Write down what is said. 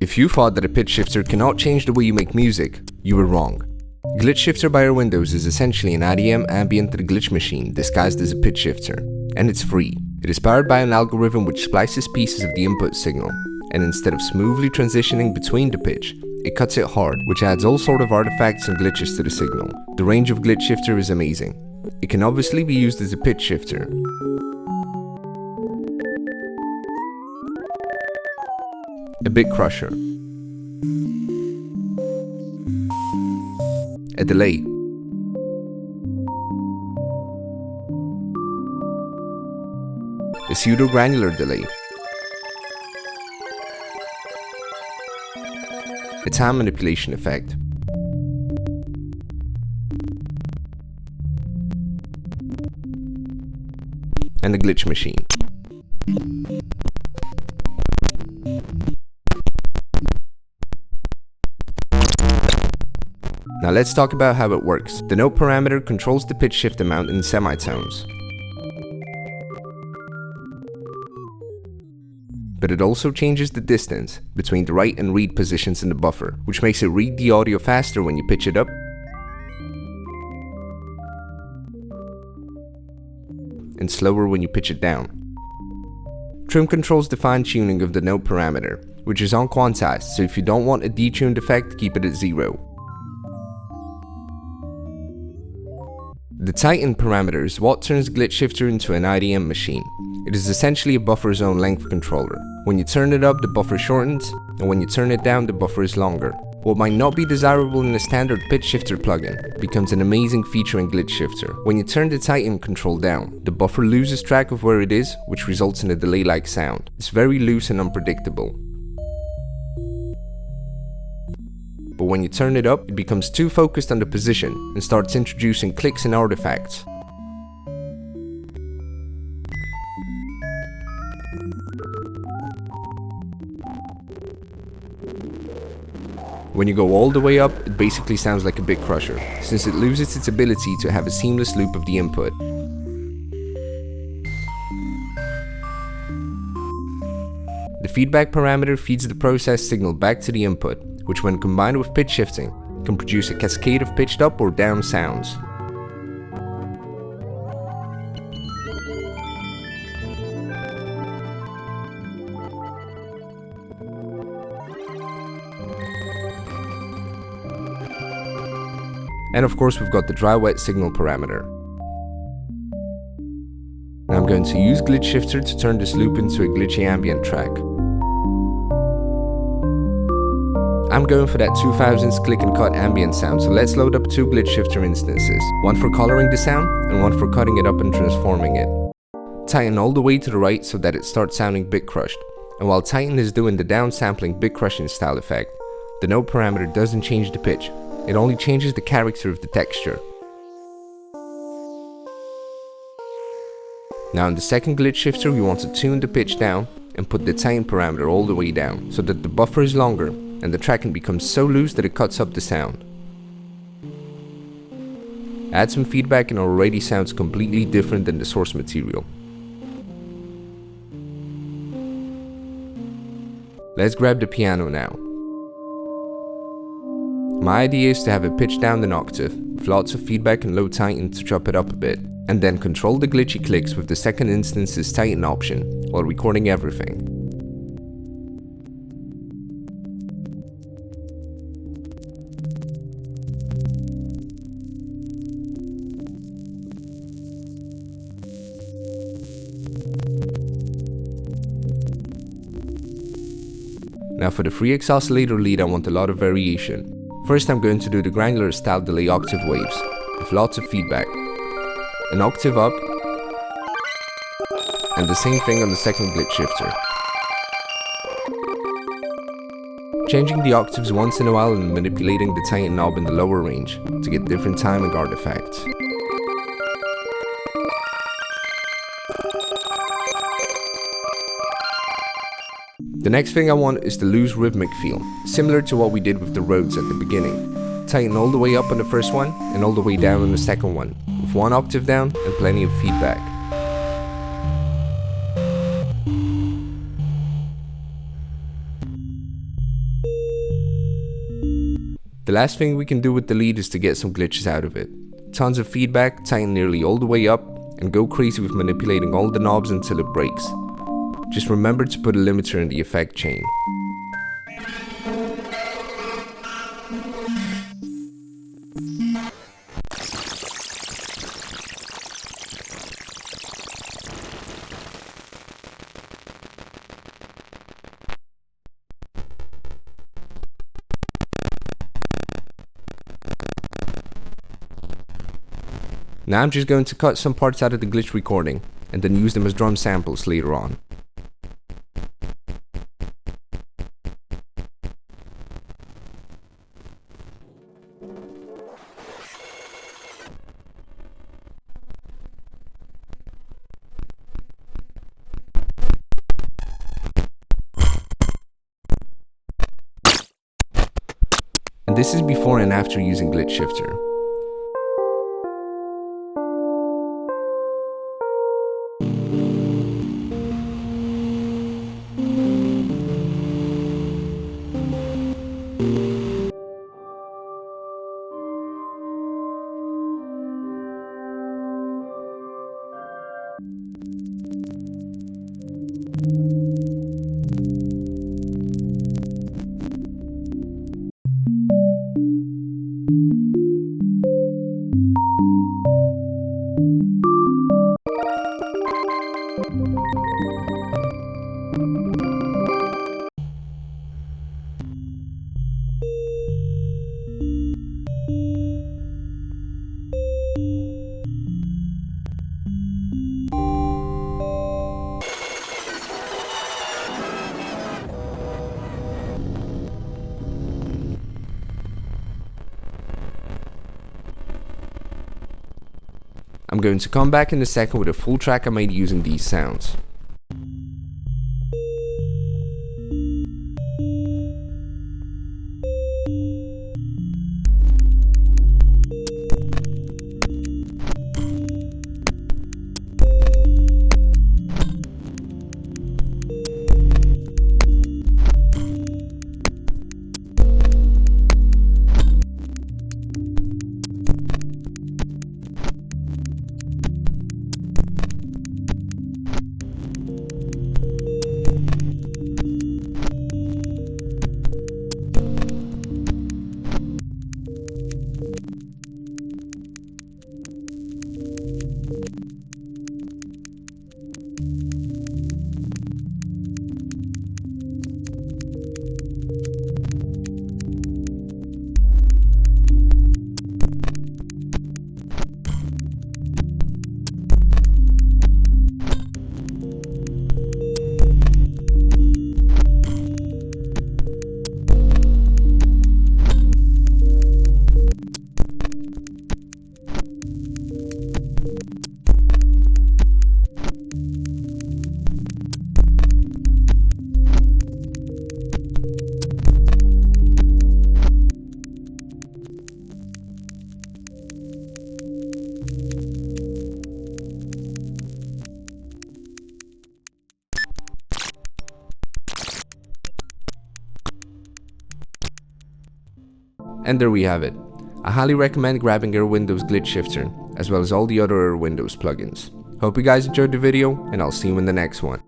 If you thought that a pitch shifter cannot change the way you make music, you were wrong. GlitchShifter by Windows is essentially an IDM ambient glitch machine disguised as a pitch shifter, and it's free. It is powered by an algorithm which splices pieces of the input signal, and instead of smoothly transitioning between the pitch, it cuts it hard, which adds all sort of artifacts and glitches to the signal. The range of GlitchShifter is amazing. It can obviously be used as a pitch shifter. A bitcrusher. A delay. A pseudo-granular delay. A time manipulation effect. And a glitch machine. Now let's talk about how it works. The note parameter controls the pitch shift amount in semitones. But it also changes the distance between the write and read positions in the buffer, which makes it read the audio faster when you pitch it up and slower when you pitch it down. Trim controls the fine-tuning of the note parameter, which is unquantized, so if you don't want a detuned effect, keep it at 0. The tighten parameter is what turns GlitchShifter into an IDM machine. It is essentially a buffer zone length controller. When you turn it up, the buffer shortens, and when you turn it down, the buffer is longer. What might not be desirable in a standard pitch shifter plugin becomes an amazing feature in GlitchShifter. When you turn the tighten control down, the buffer loses track of where it is, which results in a delay-like sound. It's very loose and unpredictable. But when you turn it up, it becomes too focused on the position and starts introducing clicks and artifacts. When you go all the way up, it basically sounds like a bitcrusher, since it loses its ability to have a seamless loop of the input. The feedback parameter feeds the processed signal back to the input, which when combined with pitch shifting, can produce a cascade of pitched up or down sounds. And of course we've got the dry-wet signal parameter. Now I'm going to use GlitchShifter to turn this loop into a glitchy ambient track. I'm going for that 2000s click and cut ambient sound, so let's load up 2 GlitchShifter instances, one for coloring the sound and one for cutting it up and transforming it. Tighten all the way to the right so that it starts sounding bit crushed, and while tighten is doing the downsampling bit crushing style effect, the note parameter doesn't change the pitch, it only changes the character of the texture. Now in the second GlitchShifter we want to tune the pitch down and put the tighten parameter all the way down, so that the buffer is longer and the track can become so loose that it cuts up the sound. Add some feedback and it already sounds completely different than the source material. Let's grab the piano now. My idea is to have it pitched down an octave, with lots of feedback and low tighten to chop it up a bit, and then control the glitchy clicks with the second instance's tighten option while recording everything. Now for the 3x oscillator lead I want a lot of variation. First I'm going to do the granular style delay octave waves, with lots of feedback. An octave up, and the same thing on the second GlitchShifter. Changing the octaves once in a while and manipulating the tighten knob in the lower range to get different timing artifacts. The next thing I want is the loose rhythmic feel, similar to what we did with the Rhodes at the beginning. Tighten all the way up on the first one and all the way down on the second one, with one octave down and plenty of feedback. The last thing we can do with the lead is to get some glitches out of it. Tons of feedback, tighten nearly all the way up, and go crazy with manipulating all the knobs until it breaks. Just remember to put a limiter in the effect chain. Now I'm just going to cut some parts out of the glitch recording, and then use them as drum samples later on. And this is before and after using GlitchShifter. I'm going to come back in a second with a full track I made using these sounds. And there we have it. I highly recommend grabbing Air Windows GlitchShifter, as well as all the other Air Windows plugins. Hope you guys enjoyed the video, and I'll see you in the next one.